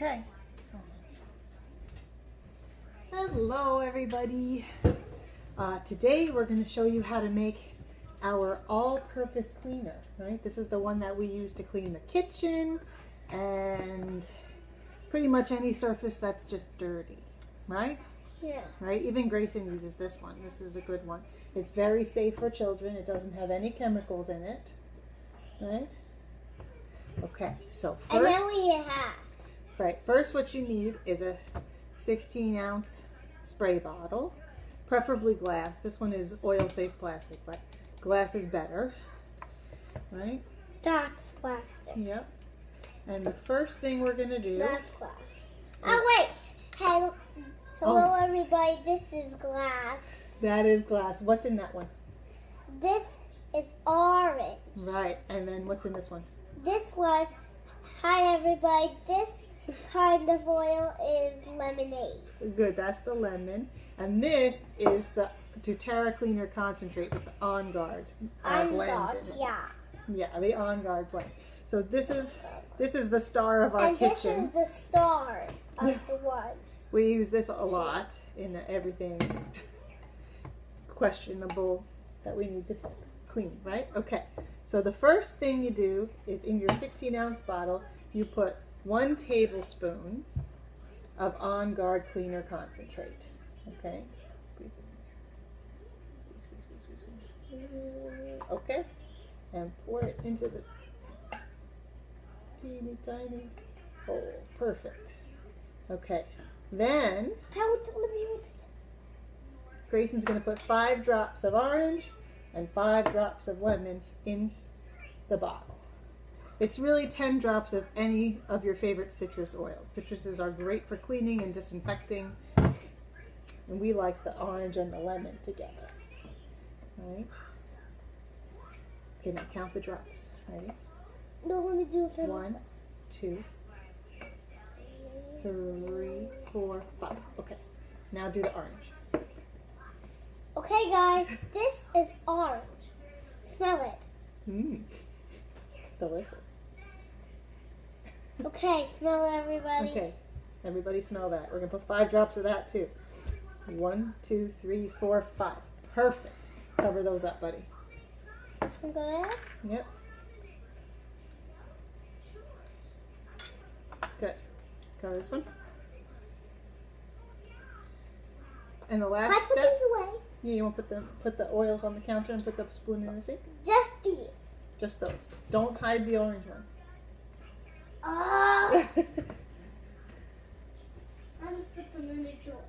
Okay. Hello everybody. Today we're going to show you how to make our all-purpose cleaner, right? This is the one that we use to clean the kitchen and pretty much any surface that's just dirty, right? Yeah. Right? Even Grayson uses this one. This is a good one. It's very safe for children. It doesn't have any chemicals in it, right? Okay, so first... And then we have... Right, first what you need is a 16-ounce spray bottle, preferably glass. This one is oil-safe plastic, but glass is better, right? That's plastic. Yep. And the first thing we're going to do... That's glass. Oh, wait. Hello, everybody. This is glass. That is glass. What's in that one? This is orange. Right, and then what's in this one? This one, hi, everybody. This kind of oil is lemonade. Good, that's the lemon. And this is the doTERRA Cleaner Concentrate with the On Guard blend in it. Yeah. Yeah, the On Guard blend. So this is the star of our kitchen. And this is the star of the one. We use this a lot in everything questionable that we need to clean, right? Okay, so the first thing you do is in your 16-ounce bottle, you put 1 tablespoon of On Guard Cleaner Concentrate. Okay, squeeze it. Squeeze. Okay, and pour it into the teeny tiny hole. Perfect. Okay, then Grayson's going to put 5 drops of orange and 5 drops of lemon in the bottle. It's really 10 drops of any of your favorite citrus oils. Citruses are great for cleaning and disinfecting, and we like the orange and the lemon together. All right. Okay, now count the drops. Ready? No, let me do it first. 1, 2, 3, 4, 5. Okay. Now do the orange. Okay, guys, this is orange. Smell it. Mmm. Delicious. Okay, smell it, everybody. Okay. Everybody smell that. We're going to put 5 drops of that, too. 1, 2, 3, 4, 5. Perfect. Cover those up, buddy. This one go there? Yep. Good. Cover this one. And the last Can I put step. these away? Yeah, you want to put the oils on the counter and put the spoon in the sink? Just these. Just those. Don't hide the orange one. I'll just put them in the drawer.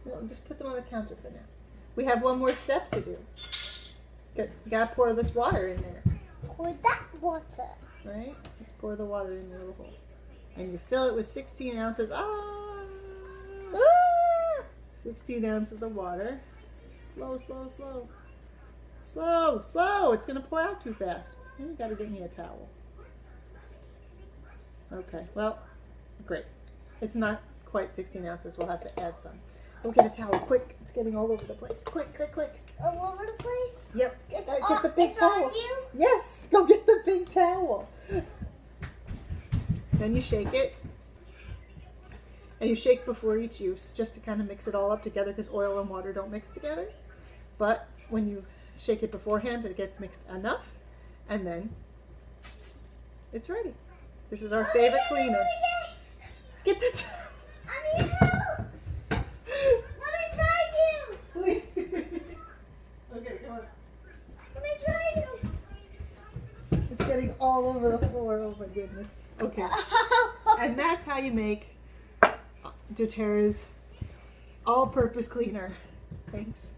Well, just put them on the counter for now. We have one more step to do. Good. You gotta pour this water in there. Pour that water. Right? Let's pour the water in the little hole. And you fill it with 16 ounces. 16 ounces of water. Slow, slow, slow. Slow, slow. It's going to pour out too fast. You got to get me a towel. Okay, well, great. It's not quite 16 ounces. We'll have to add some. Go get a towel, quick. It's getting all over the place. Quick, quick, quick. All over the place? Yep. It's Get the big it's towel. on you? Yes, go get the big towel. Then you shake it. And you shake before each use, just to kind of mix it all up together, because oil and water don't mix together. But when you shake it beforehand, it gets mixed enough, and then it's ready. This is our favorite cleaner. Get the I need help! Let me try you! Okay, come on. Let me try you! It's getting all over the floor. Oh my goodness. Okay. And that's how you make doTERRA's all-purpose cleaner. Thanks.